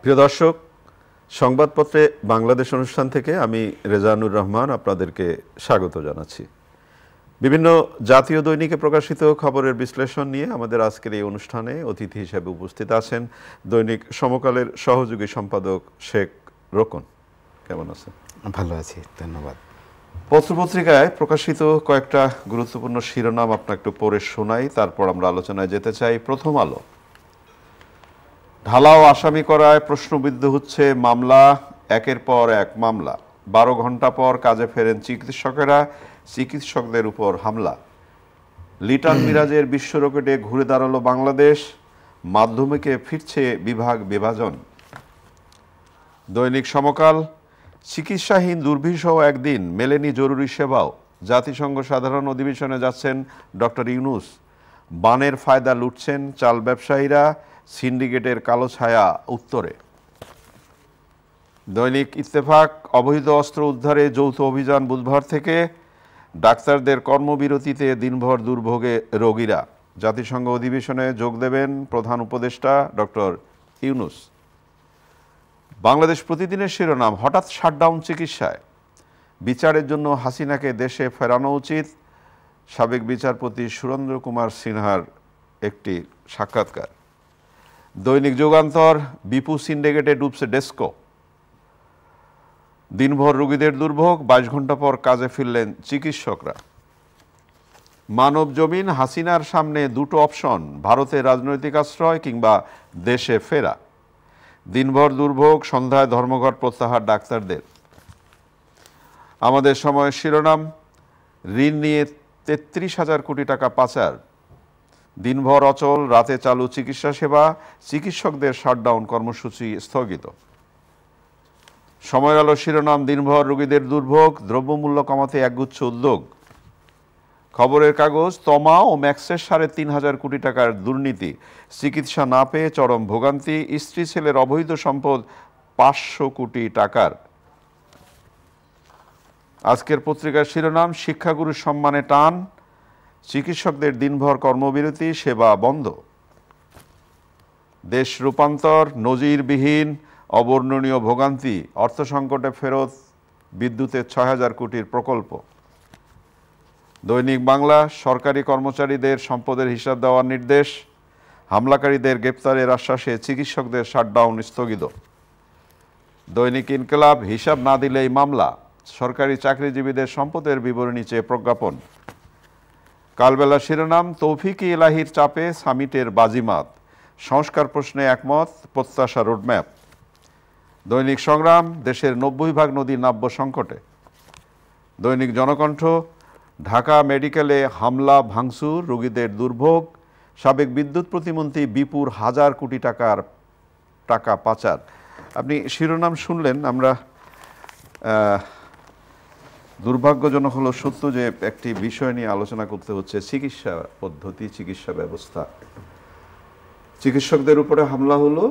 প্রিয় দর্শক, সংবাদপত্রে বাংলাদেশ অনুষ্ঠান থেকে আমি রেজানুর রহমান আপনাদেরকে স্বাগত জানাচ্ছি। বিভিন্ন জাতীয় দৈনিকে প্রকাশিত খবরের বিশ্লেষণ নিয়ে আমাদের আজকের এই অনুষ্ঠানে অতিথি হিসেবে উপস্থিত আছেন দৈনিক সমকালের সহযোগী সম্পাদক শেখ রোকন। কেমন আছেন? ভালো আছি, ধন্যবাদ। পত্রপত্রিকায় প্রকাশিত কয়েকটা গুরুত্বপূর্ণ শিরোনাম আপনাকে একটু পড়ে শোনাই, তারপর আমরা আলোচনায় যেতে চাই। প্রথম আলো, ঢালাও আসামি করায় প্রশ্নবিদ্ধ হচ্ছে মামলা, একের পর এক মামলা। 12 ঘন্টা পর কাজে ফেরেন চিকিৎসকেরা, চিকিৎসকদের উপর হামলা। লিটন মিরাজের বিশ্ব রকেটে ঘুরে দাঁড়ালো বাংলাদেশ, মাধ্যমিকে ফিরছে বিভাগ বিভাজন। দৈনিক সমকাল, চিকিৎসাহীন দুর্বিষহ একদিন, মেলেনি জরুরি সেবাও। জাতিসংঘ সাধারণ অধিবেশনে যাচ্ছেন ডক্টর ইউনূস। বানের ফায়দা লুটছেন চাল ব্যবসায়ীরা, সিন্ডিকেটের কালো ছায়া উত্তরে। দৈনিক ইত্তেফাক, অবৈধ অস্ত্র উদ্ধারে যৌথ অভিযান বুধবার থেকে, ডাক্তারদের কর্মবিরতিতে দিনভর দুর্ভোগে রোগীরা। জাতিসংঘ অধিবেশনে যোগ দেবেন প্রধান উপদেষ্টা ডক্টর ইউনূস। বাংলাদেশ প্রতিদিনের শিরোনাম, হঠাৎ শাটডাউন চিকিৎসায়, বিচারের জন্য হাসিনাকে দেশে ফেরানো উচিত। সাবেক বিচারপতি সুরেন্দ্র কুমার সিনহার একটি সাক্ষাৎকার। দৈনিক যুগান্তর, বিপু সিন্ডিকেটে ডুবছে ডেস্কো, দিনভর রোগীদের দুর্ভোগ, 22 ঘন্টা পর কাজে ফিরলেন চিকিৎসকরা। মানব জমিন, হাসিনার সামনে দুটো অপশন, ভারতের রাজনৈতিক আশ্রয় কিংবা দেশে ফেরা। দিনভর দুর্ভোগ, সন্ধ্যায় ধর্মঘট প্রত্যাহার ডাক্তারদের। আমাদের সময়ের শিরোনাম, ঋণ নিয়ে 33,000 কোটি টাকা পাচার, দিনভর অচল, রাতে চালু চিকিৎসা সেবা, চিকিৎসকদের শাটডাউন কর্মসূচি স্থগিত। সময়ের আলো শিরোনাম, দিনভর রোগীদের দুর্ভোগ, দ্রব্যমূল্য কমাতে একগুচ্ছ উদ্যোগ। খবরের কাগজ, তমা ও ম্যাক্সের 3,500 কোটি টাকার দুর্নীতি, চিকিৎসা না পেয়ে চরম ভোগান্তি, স্ত্রী ছেলের অবৈধ সম্পদ 500 কোটি টাকার। আজকের পত্রিকার শিরোনাম, শিক্ষাগুরুর সম্মানে টান, চিকিৎসকদের দিনভর কর্মবিরতি, সেবা বন্ধ। দেশ রূপান্তর, নজিরবিহীন অবর্ণনীয় ভোগান্তি, অর্থ সংকটে ফেরত বিদ্যুতের 6,000 কোটির প্রকল্প। দৈনিক বাংলা, সরকারি কর্মচারীদের সম্পদের হিসাব দেওয়ার নির্দেশ, হামলাকারীদের গ্রেপ্তারের আশ্বাসে চিকিৎসকদের শাটডাউন স্থগিত। দৈনিক ইনকিলাব, হিসাব না দিলেই মামলা, সরকারি চাকরিজীবীদের সম্পদের বিবরণী চেয়ে প্রজ্ঞাপন। কালবেলা শিরোনাম, তৌফিক ইলাহির চাপে সামিটের বাজিমাত, সংস্কার প্রশ্নে একমত, প্রত্যাশা রোডম্যাপ। দৈনিক সংগ্রাম, দেশের 90 ভাগ নদী নাব্য সংকটে। দৈনিক জনকণ্ঠ, ঢাকা মেডিকেলে হামলা ভাঙচুর, রোগীদের দুর্ভোগ, সাবেক বিদ্যুৎ প্রতিমন্ত্রী বিপুর 1,000 কোটি টাকা পাচার। আপনি শিরোনাম শুনলেন। আমরা দুর্ভাগ্যজনক হলো সত্য যে একটি বিষয় নিয়ে আলোচনা করতে হচ্ছে, চিকিৎসা পদ্ধতি, চিকিৎসা ব্যবস্থা। চিকিৎসকদের উপরে হামলা হলো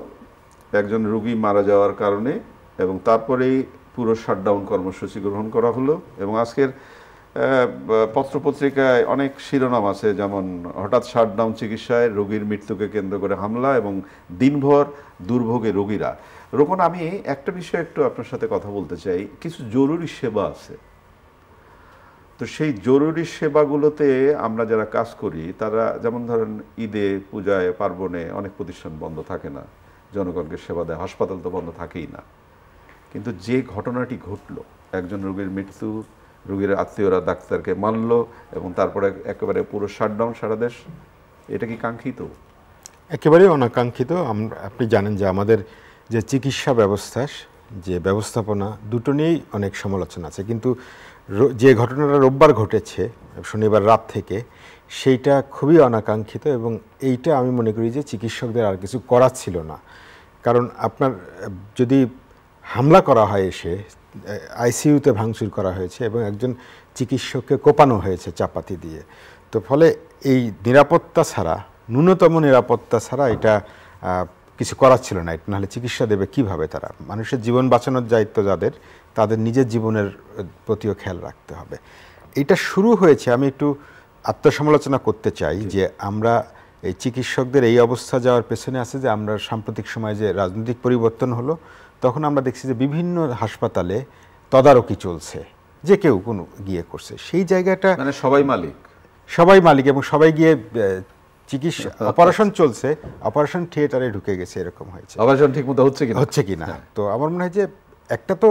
একজন রোগী মারা যাওয়ার কারণে, এবং তারপরেই পুরো শাটডাউন কর্মসূচি গ্রহণ করা হলো। এবং আজকের পত্রপত্রিকায় অনেক শিরোনাম আছে, যেমন হঠাৎ শাটডাউন চিকিৎসায়, রোগীর মৃত্যুকে কেন্দ্র করে হামলা এবং দিনভর দুর্ভোগে রোগীরা। রোকন, আমি একটা বিষয় একটু আপনার সাথে কথা বলতে চাই। কিছু জরুরি সেবা আছে, তো সেই জরুরি সেবাগুলোতে আমরা যারা কাজ করি তারা, যেমন ধরেন ঈদে, পূজায়, পার্বণে অনেক প্রতিষ্ঠান বন্ধ থাকে না, জনগণকে সেবা দেয়, হাসপাতাল তো বন্ধ থাকেই না। কিন্তু যে ঘটনাটি ঘটলো, একজন রোগীর মৃত্যু, রোগীর আত্মীয়রা ডাক্তারকে মানল এবং তারপরে একেবারে পুরো শাটডাউন সারা দেশ, এটা কি কাঙ্ক্ষিত? একেবারেই অনাকাঙ্ক্ষিত। আপনি জানেন যে আমাদের যে চিকিৎসা ব্যবস্থা, যে ব্যবস্থাপনা, দুটো নিয়েই অনেক সমালোচনা আছে। কিন্তু যে ঘটনাটা রোববার ঘটেছে, শনিবার রাত থেকে, সেইটা খুবই অনাকাঙ্ক্ষিত। এবং এইটা আমি মনে করি যে চিকিৎসকদের আর কিছু করার ছিল না। কারণ আপনার যদি হামলা করা হয়, এসে আইসিইউতে ভাঙচুর করা হয়েছে এবং একজন চিকিৎসককে কোপানো হয়েছে চাপাতি দিয়ে, তো ফলে এই নিরাপত্তা ছাড়া, ন্যূনতম নিরাপত্তা ছাড়া এটা কিছু করার ছিল না। নাহলে চিকিৎসা দেবে কিভাবে তারা? মানুষের জীবন বাঁচানোর দায়িত্ব যাদের, তাদের নিজের জীবনের প্রতিও খেয়াল রাখতে হবে। এটা শুরু হয়েছে, আমি একটু আত্মসমালোচনা করতে চাই যে আমরা এই চিকিৎসকদের এই অবস্থা যাওয়ার পেছনে আছে যে আমরা সাম্প্রতিক সময়ে যে রাজনৈতিক পরিবর্তন হলো, তখন আমরা দেখছি যে বিভিন্ন হাসপাতালে তদারকি চলছে, যে কেউ কোনো গিয়ে করছে, সেই জায়গাটা মানে সবাই মালিক এবং সবাই গিয়ে চিকিৎসা অপারেশন চলছে, অপারেশন থিয়েটারে ঢুকে গেছে, এরকম হয়েছে। অপারেশন ঠিকমতো হচ্ছে কিনা তো আমার মনে হয় যে একটা তো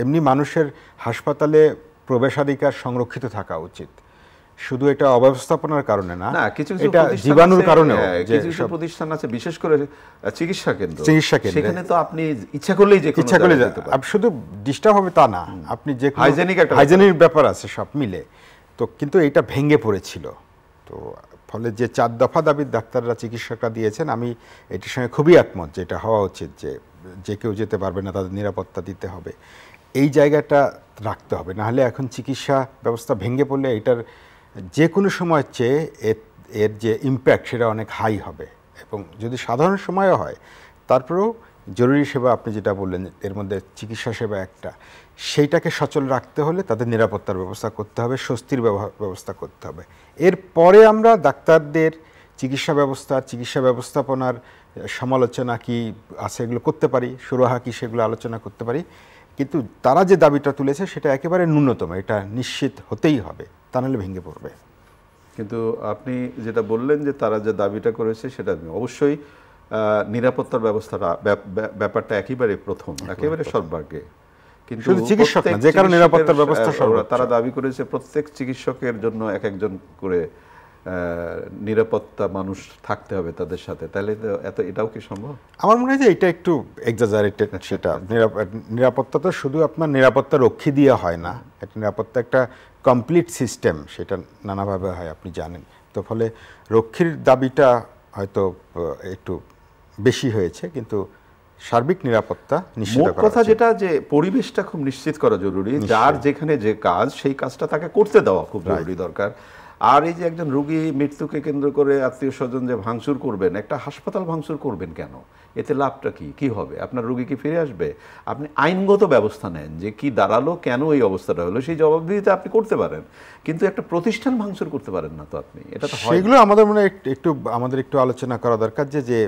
এমনি মানুষের হাসপাতালে প্রবেশাধিকার সংরক্ষিত থাকা উচিত, শুধু এটা অব্যবস্থাপনার কারণে না, এটা জীবাণুর কারণেও। কিছু প্রতিষ্ঠান আছে বিশেষ করে চিকিৎসা কেন্দ্র, সেখানে তো আপনি ইচ্ছা করলেই শুধু ডিস্টার্ব হবে তা না, আপনি যে হাইজেনিক ব্যাপার আছে সব মিলে। তো কিন্তু এটা ভেঙে পড়েছিল, তো ফলে যে 4 দফা দাবি ডাক্তাররা চিকিৎসকরা দিয়েছেন, আমি এটির সঙ্গে খুবই একমত যে এটা হওয়া উচিত, যে কেউ যেতে পারবে না, তাদের নিরাপত্তা দিতে হবে, এই জায়গাটা রাখতে হবে। নাহলে এখন চিকিৎসা ব্যবস্থা ভেঙে পড়লে এটার যে কোনো সময়ের চেয়ে এর যে ইম্প্যাক্ট সেটা অনেক হাই হবে, এবং যদি সাধারণ সময়ও হয় তারপরেও জরুরি সেবা আপনি যেটা বললেন এর মধ্যে চিকিৎসা সেবা একটা, সেইটাকে সচল রাখতে হলে তাদের নিরাপত্তার ব্যবস্থা করতে হবে, স্বস্তির ব্যবস্থা করতে হবে। এরপরে আমরা ডাক্তারদের চিকিৎসা ব্যবস্থাপনার সমালোচনা কি আছে এগুলো করতে পারি, সুরাহা কি সেগুলো আলোচনা করতে পারি, কিন্তু তারা যে দাবিটা তুলেছে সেটা একেবারে ন্যূনতম, এটা নিশ্চিত হতেই হবে, তা নাহলে ভেঙে পড়বে। কিন্তু আপনি যেটা বললেন যে তারা যে দাবিটা করেছে সেটা অবশ্যই নিরাপত্তার ব্যাপারটা একেবারে সর্বাগ্রে, কিন্তু চিকিৎসক না, যে কারণে নিরাপত্তার ব্যবস্থা তারা দাবি করেছে প্রত্যেক চিকিৎসকের জন্য একজন করে নিরাপত্তা মানুষ থাকতে হবে তাদের সাথে, তাহলে এটাও কি সম্ভব? আমার মনে হয় যে এটা একটু এক্সাজারেটেড। সেটা নিরাপত্তা তো শুধু আপনার নিরাপত্তা রক্ষী দিয়ে হয় না, এটা নিরাপত্তা একটা কমপ্লিট সিস্টেম, সেটা নানাভাবে হয় আপনি জানেন। তো ফলে রক্ষীর দাবিটা হয়তো একটু বেশি হয়েছে, কিন্তু সার্বিক নিরাপত্তা নিশ্চিত করা। কথা যেটা যে পরিবেশটা খুব নিশ্চিত করা জরুরি, যার যেখানে যে কাজ সেই কাজটা তাকে করতে দেওয়া খুব জরুরি দরকার। আর এই যে একজন রোগী মৃত্যুকে কেন্দ্র করে আত্মীয় স্বজন যে ভাঙচুর করবেন, একটা হাসপাতাল ভাঙচুর করবেন কেন? এতে লাভটা কি হবে? আপনার রোগী কি ফিরে আসবে? আপনি আইনগত ব্যবস্থা নেন যে কি দাঁড়ালো, কেন এই অবস্থাটা হলো, সেই জবাবদিহিতা আপনি করতে পারেন, কিন্তু একটা প্রতিষ্ঠান ভাঙচুর করতে পারেন না তো আপনি। এটা তো সেগুলো আমাদের একটু আলোচনা করা দরকার যে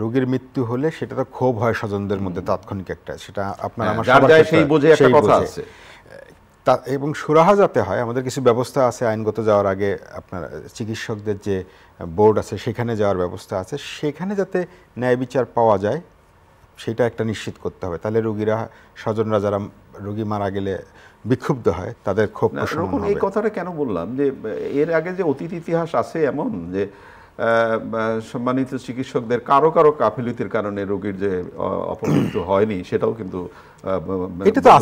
রোগীর মৃত্যু হলে সেটা তো ক্ষোভ হয় স্বজনদের মধ্যে তাৎক্ষণিক একটা, সেটা আপনার আমার সেই বোঝে একটা কথা আছে, এবং সুরাহা যাতে হয়। আমাদের কিছু ব্যবস্থা আছে আইনগত যাওয়ার আগে, আপনার চিকিৎসকদের যে বোর্ড আছে সেখানে যাওয়ার ব্যবস্থা আছে, সেখানে যাতে ন্যায় বিচার পাওয়া যায় সেটা একটা নিশ্চিত করতে হবে। তাহলে রোগীরা, স্বজনরা যারা রোগী মারা গেলে বিক্ষুব্ধ হয় তাদের ক্ষোভ প্রশমন হবে। এই কথাটা কেন বললাম যে এর আগে যে অতীত ইতিহাস আছে এমন যে সম্মানিত চিকিৎসকদের কারো গাফিলতির কারণে রোগীর যে অপমৃত্যু হয়নি সেটাও কিন্তু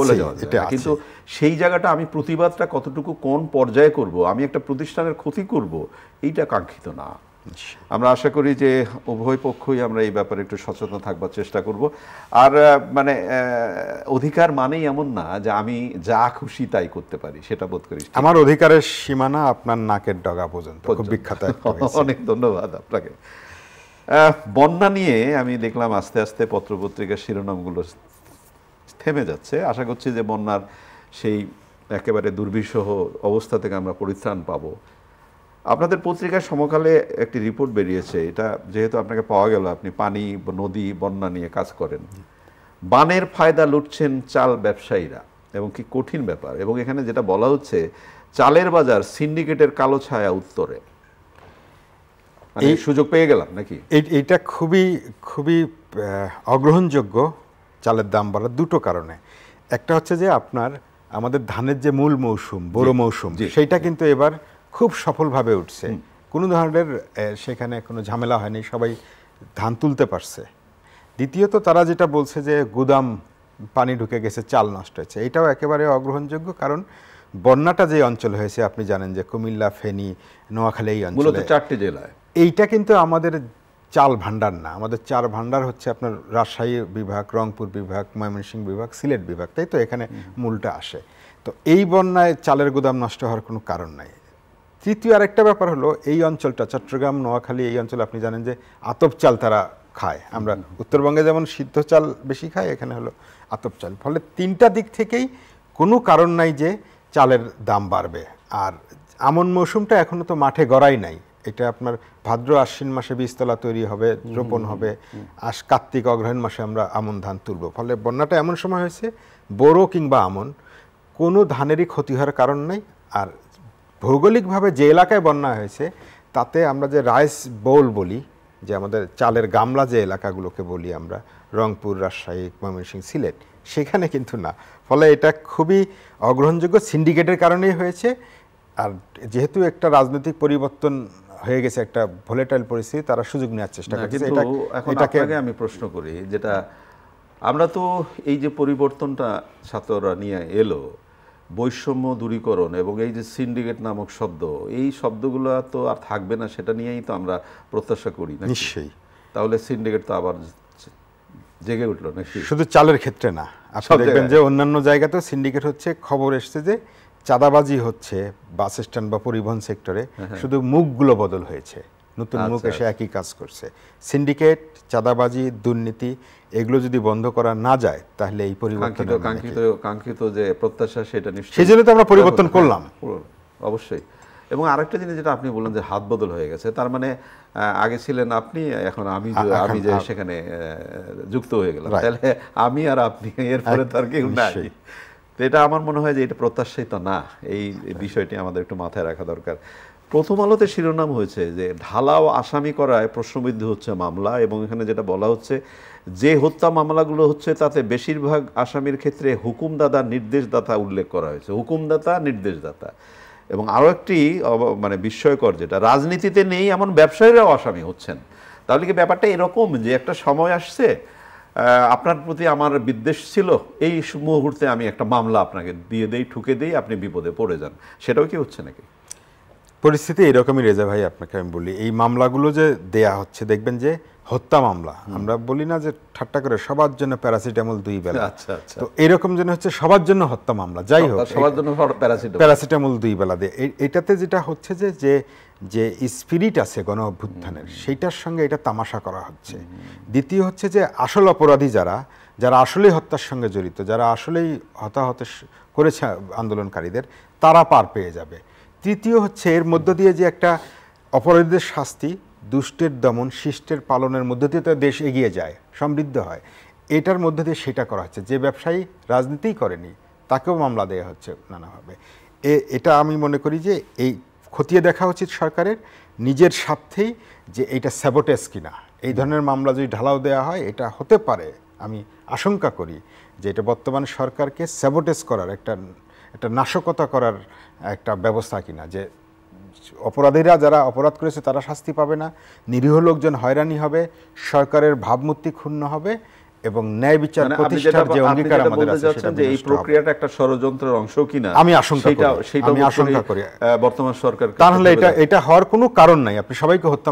বলে যাওয়া যায়। কিন্তু সেই জায়গাটা আমি প্রতিবাদটা কতটুকু কোন পর্যায়ে করব, আমি একটা প্রতিষ্ঠানের ক্ষতি করব, এইটা কাঙ্ক্ষিত না। আমরা আশা করি যে উভয় পক্ষই আমরা এই ব্যাপারে একটু সচেতন থাকবার চেষ্টা করব। আর মানে অধিকার মানেই এমন না যে আমি যা খুশি তাই করতে পারি, সেটা বোধ করি আমার অধিকারের সীমানা আপনার নাকের ডগা পর্যন্ত। খুব বিখ্যাত। অনেক ধন্যবাদ আপনাকে। বন্যা নিয়ে আমি দেখলাম আস্তে আস্তে পত্রপত্রিকার শিরোনামগুলো থেমে যাচ্ছে। আশা করছি যে বন্যার সেই একেবারে দুর্বিষহ অবস্থা থেকে আমরা পরিত্রাণ পাবো। আপনাদের পত্রিকায় সমকালে একটি রিপোর্ট বেরিয়েছে, এটা যেহেতু আপনাকে পাওয়া গেল, আপনি পানি, নদী, বন্যা নিয়ে কাজ করেন। বানের ফায়দা লুটছেন চাল ব্যবসায়ীরা, এবং কি কঠিন ব্যাপার। এবং এখানে যেটা বলা হচ্ছে, চালের বাজার সিন্ডিকেটের কালো ছায়া উত্তরে। এই সুযোগ পেয়ে গেলাম নাকি? এইটা খুবই খুবই অগ্রহণযোগ্য চালের দাম বাড়ার দুটো কারণে। একটা হচ্ছে যে আপনার আমাদের ধানের যে মূল মৌসুম, বড় মৌসুম, সেইটা কিন্তু এবার খুব সফলভাবে উঠছে, কোনো ধরনের সেখানে কোনো ঝামেলা হয়নি, সবাই ধান তুলতে পারছে। দ্বিতীয়ত তারা যেটা বলছে যে গুদাম পানি ঢুকে গেছে, চাল নষ্ট হয়েছে, এটাও একেবারে অগ্রহণযোগ্য। কারণ বন্যাটা যে অঞ্চল হয়েছে আপনি জানেন যে কুমিল্লা, ফেনী, নোয়াখালী, এই অঞ্চলে 4টি জেলায়, এইটা কিন্তু আমাদের চাল ভান্ডার না। আমাদের চাল ভান্ডার হচ্ছে আপনার রাজশাহী বিভাগ, রংপুর বিভাগ, ময়মনসিংহ বিভাগ, সিলেট বিভাগ, তাই তো এখানে মূলটা আসে। তো এই বন্যায় চালের গুদাম নষ্ট হওয়ার কোনো কারণ নাই। তৃতীয় আরেকটা ব্যাপার হলো, এই অঞ্চলটা চট্টগ্রাম, নোয়াখালী, এই অঞ্চলে আপনি জানেন যে আতপ চাল তারা খায়। আমরা উত্তরবঙ্গে যেমন সিদ্ধ চাল বেশি খাই, এখানে হলো আতপ চাল। ফলে তিনটা দিক থেকেই কোনো কারণ নাই যে চালের দাম বাড়বে। আর আমন মৌসুমটা এখনও তো মাঠে গড়াই নাই, এটা আপনার ভাদ্র আশ্বিন মাসে বীজতলা তৈরি হবে, রোপণ হবে, কার্তিক অগ্রহায়ণ মাসে আমরা আমন ধান তুলব। ফলে বন্যাটা এমন সময় হয়েছে বোরো কিংবা আমন কোনো ধানেরই ক্ষতি হওয়ার কারণ নেই। আর ভৌগোলিকভাবে যে এলাকায় বন্যা হয়েছে তাতে আমরা যে রাইস বোল বলি, যে আমাদের চালের গামলা যে এলাকাগুলোকে বলি আমরা, রংপুর, রাজশাহী, ময়মনসিংহ, সিলেট, সেখানে কিন্তু না। ফলে এটা খুবই অগ্রহণযোগ্য সিন্ডিকেটের কারণেই হয়েছে। আর যেহেতু একটা রাজনৈতিক পরিবর্তন হয়ে গেছে, একটা ভোলেটাইল পরিস্থিতি, তারা সুযোগ নেওয়ার চেষ্টা করছে। এটাকে আমি প্রশ্ন করি, যেটা আমরা তো এই যে পরিবর্তনটা ছাত্ররা নিয়ে এলো, বৈষম্য দূরীকরণ এবং এই যে সিন্ডিকেট নামক শব্দ, এই শব্দগুলো তো আর থাকবে না, সেটা নিয়েই তো আমরা প্রত্যাশা করি না। নিশ্চয়ই। তাহলে সিন্ডিকেট তো আবার জেগে উঠলো নাকি? শুধু চালের ক্ষেত্রে না, আপনি দেখবেন যে অন্যান্য জায়গাতেও সিন্ডিকেট হচ্ছে। খবর এসছে যে চাঁদাবাজি হচ্ছে বাস স্ট্যান্ড বা পরিবহন সেক্টরে, শুধু মুখগুলো বদল হয়েছে, নতুন মুখ এসে একই কাজ করছে। সিন্ডিকেট, চাঁদাবাজি, দুর্নীতি এগুলো যদি বন্ধ করা না যায় তাহলে এই পরিবর্তন কাঙ্ক্ষিত যে প্রত্যাশা সেটা নিশ্চয়ই, সেই জন্য তো আমরা পরিবর্তন করলাম অবশ্যই। এবং আরেকটা জিনিস যেটা আপনি বললেন যে হাত বদল হয়ে গেছে, তার মানে আগে ছিলেন আপনি, এখন আমি যে সেখানে যুক্ত হয়ে গেলাম, তাহলে আমি আর আপনি, এরপরে তার কেউ নাই। তো এটা আমার মনে হয় যে এটা প্রত্যাশিত না, এই বিষয়টি আমাদের একটু মাথায় রাখা দরকার। প্রথম আলোতে শিরোনাম হয়েছে যে ঢালাও আসামি করায় প্রশ্নবিদ্ধ হচ্ছে মামলা, এবং এখানে যেটা বলা হচ্ছে যে হত্যা মামলাগুলো হচ্ছে তাতে বেশিরভাগ আসামির ক্ষেত্রে হুকুমদাতা নির্দেশদাতা উল্লেখ করা হয়েছে, হুকুমদাতা নির্দেশদাতা। এবং আরও একটি মানে বিস্ময়কর, যেটা রাজনীতিতে নেই এমন ব্যবসায়ীরাও আসামি হচ্ছেন। তাহলে কি ব্যাপারটা এরকম যে একটা সময় আসছে আপনার প্রতি আমার বিদ্বেষ ছিল, এই মুহূর্তে আমি একটা মামলা আপনাকে দিয়ে দেই, ঠুকে দেই, আপনি বিপদে পড়ে যান, সেটাও কি হচ্ছে নাকি? পরিস্থিতি এরকমই রেজা ভাই। আপনাকে আমি বলি, এই মামলাগুলো যে দেয়া হচ্ছে, দেখবেন যে হত্যা মামলা, আমরা বলি না যে ঠাট্টা করে সবার জন্য প্যারাসিটামল 2 বেলা, তো এরকম যেন হচ্ছে সবার জন্য হত্যা মামলা। যাই হোক, সবার জন্য প্যারাসিটামল 2 বেলা দিয়ে, এটাতে যেটা হচ্ছে যে যে স্পিরিট আছে গণ অভ্যুত্থানের, সেইটার সঙ্গে এটা তামাশা করা হচ্ছে। দ্বিতীয় হচ্ছে যে আসল অপরাধী যারা আসলেই হত্যার সঙ্গে জড়িত, যারা আসলেই হতাহত করেছে আন্দোলনকারীদের, তারা পার পেয়ে যাবে। তৃতীয় হচ্ছে এর মধ্য দিয়ে যে একটা অপরাধীদের শাস্তি, দুষ্টের দমন, শিষ্টের পালনের মধ্য দিয়ে তো দেশ এগিয়ে যায়, সমৃদ্ধ হয়, এটার মধ্য দিয়ে সেটা করা হচ্ছে। যে ব্যবসায়ী রাজনীতিই করেনি তাকেও মামলা দেওয়া হচ্ছে নানাভাবে। এটা আমি মনে করি যে এই খতিয়ে দেখা উচিত সরকারের নিজের স্বার্থেই, যে এইটা স্যাবোটেজ কিনা। এই ধরনের মামলা যদি ঢালাও দেওয়া হয়, এটা হতে পারে, আমি আশঙ্কা করি যে এটা বর্তমান সরকারকে স্যাবোটেজ করার একটা নাশকতা করার একটা ব্যবস্থা কিনা, যে অপরাধীরা যারা অপরাধ করেছে তারা শাস্তি পাবে না, নিরীহ লোকজন হয়রানি হবে, সরকারের ভাবমূর্তি ক্ষুণ্ণ হবে, এবং ন্যায় বিচার প্রতিষ্ঠার যে অঙ্গীকার আমাদের আছে সেটা যে এই প্রক্রিয়াটা একটা ষড়যন্ত্রের অংশ কিনা আমি আশঙ্কা করি বর্তমান সরকার। তাহলে এটা হওয়ার কোনো কারণ নাই। আপনি সবাইকে হত্যা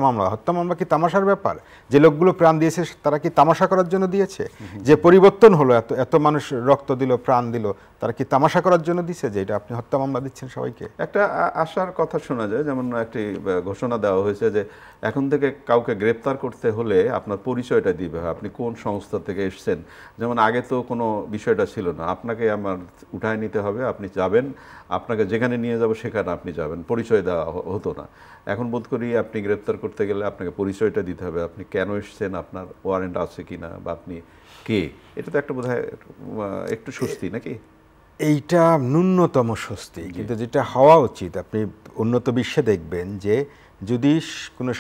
মামলা কি তামাশার ব্যাপার? যে লোকগুলো প্রাণ দিয়েছে তারা কি তামাশা করার জন্য দিয়েছে? যে পরিবর্তন হলো, এত মানুষ রক্ত দিল, প্রাণ দিল, তারা কি তামাশা করার জন্য দিছে যে এটা আপনি হত্যা মামলা দিচ্ছেন সবাইকে? একটা আশার কথা শোনা যায়, যেমন একটি ঘোষণা দেওয়া হয়েছে যে এখন থেকে কাউকে গ্রেপ্তার করতে হলে আপনার পরিচয়টা দিবে, আপনি কোন সংস্থা থেকে এসছেন। যেমন আগে তো কোনো বিষয়টা ছিল না, আপনাকে আমার উঠায় নিতে হবে, আপনি যাবেন, আপনাকে যেখানে নিয়ে যাব সেখানে আপনি যাবেন, পরিচয় দেওয়া হতো না। এখন বোধ করি আপনি গ্রেপ্তার করতে গেলে আপনাকে পরিচয়টা দিতে হবে, আপনি কেন এসছেন, আপনার ওয়ারেন্ট আছে কিনা, বা আপনি কে। এটা তো একটা বোধহয় একটু স্বস্তি নাকি? এইটা ন্যূনতম স্বস্তি, কিন্তু যেটা হওয়া উচিত, আপনি উন্নত বিশ্বে দেখবেন যে যদি কোনো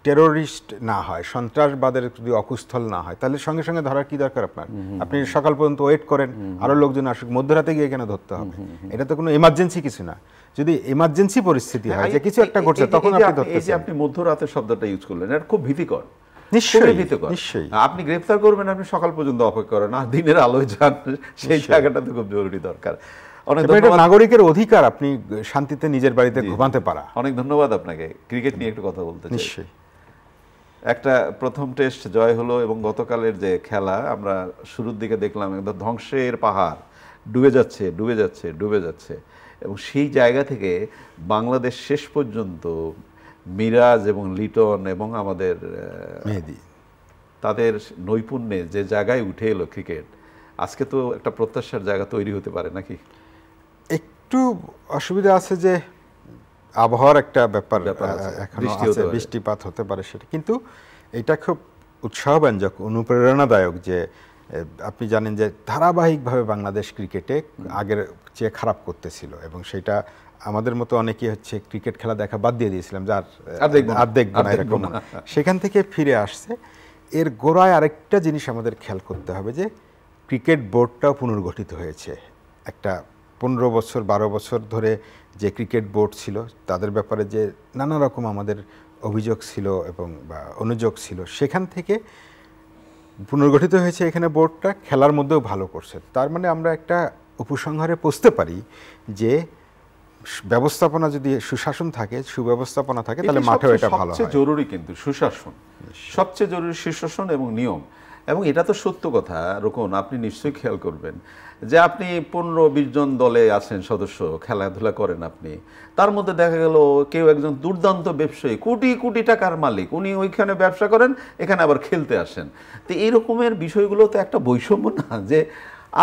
টেরোরিস্ট না হয়, সন্ত্রাসবাদের যদি অকুস্থল না হয়, তাহলে সঙ্গে সঙ্গে ধরার কি দরকার আপনার? আপনি সকাল পর্যন্ত ওয়েট করেন, আরও লোকজন আসুক, মধ্যরাতে গিয়ে কেন ধরতে হবে? এটা তো কোনো এমার্জেন্সি কিছু না। যদি এমার্জেন্সি পরিস্থিতি হয় যে কিছু একটা ঘটছে, তখন আপনি ধরতে। এই যে আপনি মধ্যরাতের শব্দটা ইউজ করলেন, এটা খুব ভীতিকর। নিশ্চয়ই আপনি গ্রেফতার করবেন, আপনি সকাল পর্যন্ত অপেক্ষা করেন, আর দিনের আলোয় যান, সেই জায়গাটা তো খুব জরুরি দরকার। নাগরিকের অধিকার আপনি শান্তিতে নিজের বাড়িতে ঘুমাতে পারা। অনেক ধন্যবাদ আপনাকে। ক্রিকেট নিয়ে একটু কথা বলতে চাই। নিশ্চয়ই। একটা প্রথম টেস্ট জয় হলো, এবং গতকালের যে খেলা আমরা শুরুর দিকে দেখলাম একদম ধ্বংসের পাহাড়, ডুবে যাচ্ছে, এবং সেই জায়গা থেকে বাংলাদেশ শেষ পর্যন্ত মিরাজ এবং লিটন এবং আমাদের মেহেদী, তাদের নৈপুণ্যে যে জায়গায় উঠে এলো ক্রিকেট, আজকে তো একটা প্রত্যাশার জায়গা তৈরি হতে পারে নাকি? একটু অসুবিধা আছে যে আবহাওয়ার একটা ব্যাপার আছে, এখনো বৃষ্টি আছে, হতে পারে। বৃষ্টিপাত হতে পারে সেটা, কিন্তু এটা খুব উৎসাহব্যঞ্জক, অনুপ্রেরণাদায়ক যে আপনি জানেন যে ধারাবাহিকভাবে বাংলাদেশ ক্রিকেটে আগের চেয়ে খারাপ করতেছিল, এবং সেটা আমাদের মতো অনেকেই হচ্ছে ক্রিকেট খেলা দেখা বাদ দিয়ে দিয়েছিলাম, যার আর দেখব না এরকম। সেখান থেকে ফিরে আসছে। এর গোড়ায় আরেকটা জিনিস আমাদের খেয়াল করতে হবে যে ক্রিকেট বোর্ডটাও পুনর্গঠিত হয়েছে। একটা 15 বছর 12 বছর ধরে যে ক্রিকেট বোর্ড ছিল তাদের ব্যাপারে যে নানা রকম আমাদের অভিযোগ ছিল এবং বা অনুযোগ ছিল, সেখান থেকে পুনর্গঠিত হয়েছে এখানে বোর্ডটা, খেলার মধ্যেও ভালো করছে। তার মানে আমরা একটা উপসংহারে পৌঁছতে পারি যে ব্যবস্থাপনা যদি সুশাসন থাকে, সুব্যবস্থাপনা থাকে, তাহলে মাঠেও এটা ভালো হয়। সবচেয়ে জরুরি কিন্তু সুশাসন, সবচেয়ে জরুরি সুশাসন এবং নিয়ম। এবং এটা তো সত্য কথা রোকন, আপনি নিশ্চয়ই খেয়াল করবেন যে আপনি 15-20 জন দলে আছেন সদস্য, খেলাধুলা করেন আপনি, তার মধ্যে দেখা গেল কেউ একজন দুর্দান্ত ব্যবসায়ী, কোটি কোটি টাকার মালিক, উনি ওইখানে ব্যবসা করেন, এখানে আবার খেলতে আসেন। তো এই রকমের বিষয়গুলো তো একটা বৈষম্য না, যে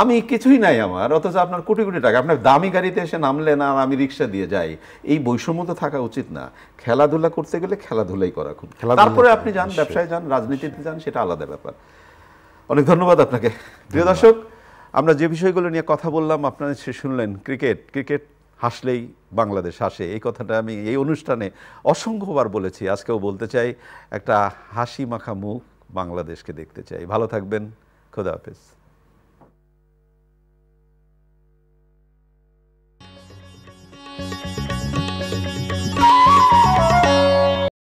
আমি কিছুই নাই আমার, অথচ আপনার কোটি কোটি টাকা, আপনার দামি গাড়িতে এসে নামলেন আর আমি রিক্সা দিয়ে যাই, এই বৈষম্য তো থাকা উচিত না। খেলাধুলা করতে গেলে খেলাধুলাই করা খুব, তারপরে আপনি যান ব্যবসায় যান, রাজনীতিতে যান, সেটা আলাদা ব্যাপার। অনেক ধন্যবাদ আপনাকে। প্রিয় দর্শক, আমরা যে বিষয়গুলো নিয়ে কথা বললাম আপনারা শুনলেন। ক্রিকেট হাসলেই বাংলাদেশ হাসে, এই কথাটা আমি এই অনুষ্ঠানে অসংখ্যবার বলেছি, আজকেও বলতে চাই। একটা হাসি মাখা মুখ বাংলাদেশকে দেখতে চাই। ভালো থাকবেন, খোদা হাফেজ।